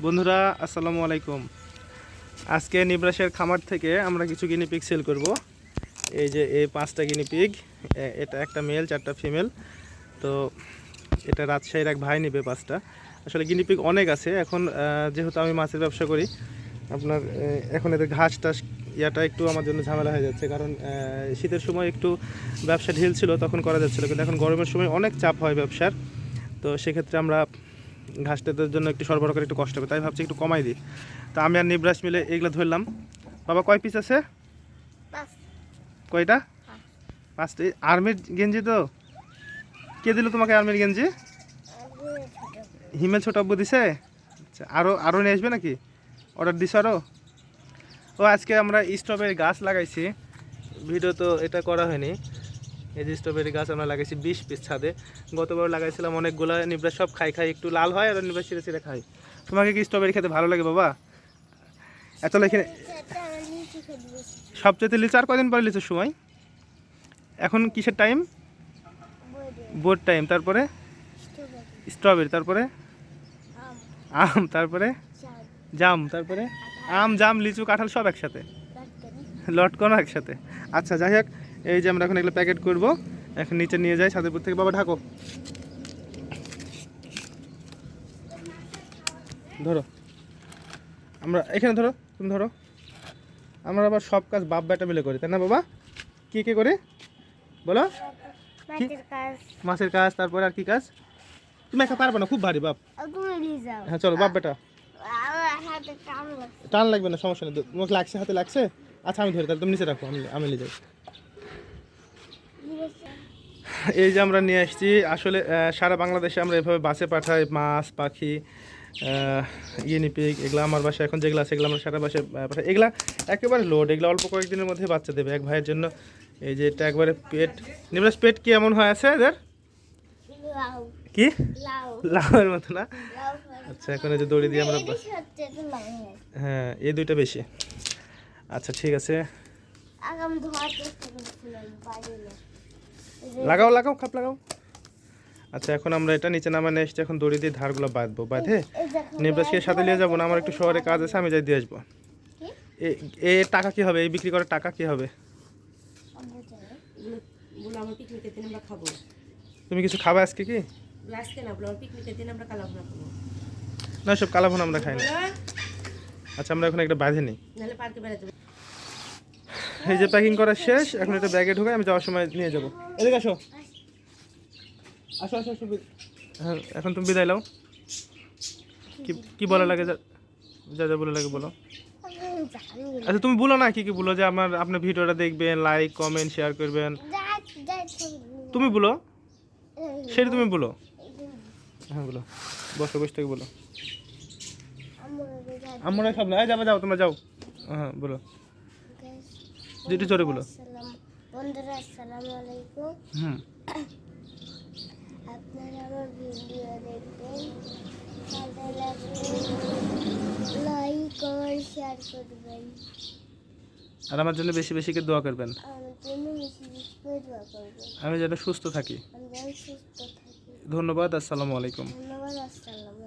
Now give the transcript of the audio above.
বন্ধুরা আসসালামু আলাইকুম। আজকে নিব্রাসের খামার থেকে আমরা কিছু গিনিপিগ সেল করব। এই যে এই 5টা গিনিপিগ, এটা একটা মেল 4টা ফিমেল। তো এটা রাজশাহীর এক ভাই নেবে 5টা। আসলে গিনিপিগ অনেক আছে এখন, যেহেতু আমি মাছের ব্যবসা করি আপনার, এখন এদের ঘাস টাস ইয়াটা একটু আমার জন্য ঝামেলা হয়ে যাচ্ছে, কারণ শীতের সময় একটু ব্যবসা ঢিল ছিল তখন করা যাচ্ছিলো, কিন্তু এখন গরমের সময় অনেক চাপ হয় ব্যবসার। তো সেক্ষেত্রে আমরা ঘাসটাদের জন্য একটু সরবরাহ করে একটু কষ্ট হবে, তাই ভাবছি একটু কমাই দিই। তো আমি আর নিব্রাস মিলে এগুলো ধরলাম। বাবা কয় পিস আছে? কয়টা? 5টা। আর্মির গেঞ্জি তো কে দিল তোমাকে? আর্মির গেঞ্জি হিমেল ছোট আব্বু দিছে। আচ্ছা, আরও নিয়ে আসবে নাকি? অর্ডার দিছ আরও? ও আজকে আমরা স্ট্রবেরি গাছ লাগাইছি, ভিডিও তো এটা করা হয়নি। এই যে স্ট্রবেরি গাছ আমরা লাগাইছি 20 পিস ছাদে। গতবার লাগাইছিলাম অনেকগুলো, নিব্রাস সব খাই একটু লাল হয় আর নিব্রাস ছিঁড়ে ছিঁড়ে খাই। তোমাকে কি স্ট্রবেরি খেতে ভালো লাগে বাবা? এত লেখে সবচেয়ে লিচু আর কদিন পরে লিচুর সময়? এখন কিসের টাইম? বোর টাইম। তারপরে স্ট্রবেরি, তারপরে আম, তারপরে জাম, তারপরে আম জাম লিচু কাঁঠাল সব একসাথে, লটকনও একসাথে। আচ্ছা যাই হোক, এই যে আমরা এখন এগুলো প্যাকেট করব, এখন নিচে নিয়ে যাই ছাদের উপর থেকে। বাবা ঢাকো, ধরো আমরা এখানে, ধরো তুমি ধরো। আমরা আবার সব কাজ বাপ বেটা মিলে করি, তাই না বাবা? কি কি করি বলো? কি মাছের কাজ, তারপরে আর কি কাজ? তুমি একা পারবে না, খুব ভারী বাপ। হ্যাঁ চলো বাপ বেটা। টান লাগবে না, সমস্যা নেই। তোমাকে লাগছে, হাতে লাগছে? আচ্ছা আমি ধরি, তাহলে তুমি নিচে রাখো, আমি নিয়ে যাই। এই যে আমরা নিয়ে আসছি, আসলে সারা বাংলাদেশে আমরা এভাবে বাসে পাঠাই মাছ পাখি গিনিপিগ। এগুলো আমার বাসায় এখন যেগুলো আছে এগুলো আমরা সারা বাসায় পাঠাই। এগুলা একেবারে লোড, এগুলো অল্প কয়েকদিনের মধ্যে বাচ্চা দেবে এক ভাইয়ের জন্য। এই যে এটা একবারে পেট, নিবরাস পেট কি এমন হয়ে আছে এদের? কি লাউয়ের মতো না? আচ্ছা এখন এই যে দড়ি দিয়ে আমরা, হ্যাঁ এই দুইটা বেশি। আচ্ছা ঠিক আছে, লাগাও লাগাও খাপ লাগাও। আচ্ছা এখন আমরা এটা নিচে নামানো এসেছি, এখন দড়ি দিয়ে ধারগুলো বাঁধবো। বাঁধে নিব্রাসকে সাথে নিয়ে যাবো না, আমার একটু শহরে কাজ আছে, আমি যাই দিয়ে আসবো। এই টাকা কি হবে? এই বিক্রি করার টাকা কি হবে? তুমি কিছু খাবে আজকে? কি না, সব কালাভুনা আমরা খাই না। আচ্ছা আমরা এখন একটা বাঁধে নিই। এই যে প্যাকিং করা শেষ, এখন এটা ব্যাগে ঢোকাই, আমি যাওয়ার সময় নিয়ে যাবো। এদিকে আসো, আসো আসো আসো। হ্যাঁ এখন তুমি বিদায় নাও। কি কি বলা লাগে? যা যা বলে লাগে বলো। আচ্ছা তুমি বলো না, কি কি বলো? যে আপনার ভিডিওটা দেখবেন, লাইক কমেন্ট শেয়ার করবেন, তুমি বলো সেটা, তুমি বলো। হ্যাঁ বলো, বসো, বসে থেকে বলো। আমরা সব না যাবে, যাও তোমরা যাও। হ্যাঁ বলো, যেটা জোরে বলো। বন্ধুরা আসসালামু আলাইকুম। আপনারা আমার ভিডিও দেখবেন, ভালো লাগলে লাইক কমেন্ট শেয়ার করবেন, আর আমার জন্য বেশি বেশি করে দোয়া করবেন। আমার জন্য বেশি বেশি করে দোয়া করবেন, আমি যেন সুস্থ থাকি। আমি যেন সুস্থ থাকি। ধন্যবাদ, আসসালামু আলাইকুম। ধন্যবাদ, আসসালামু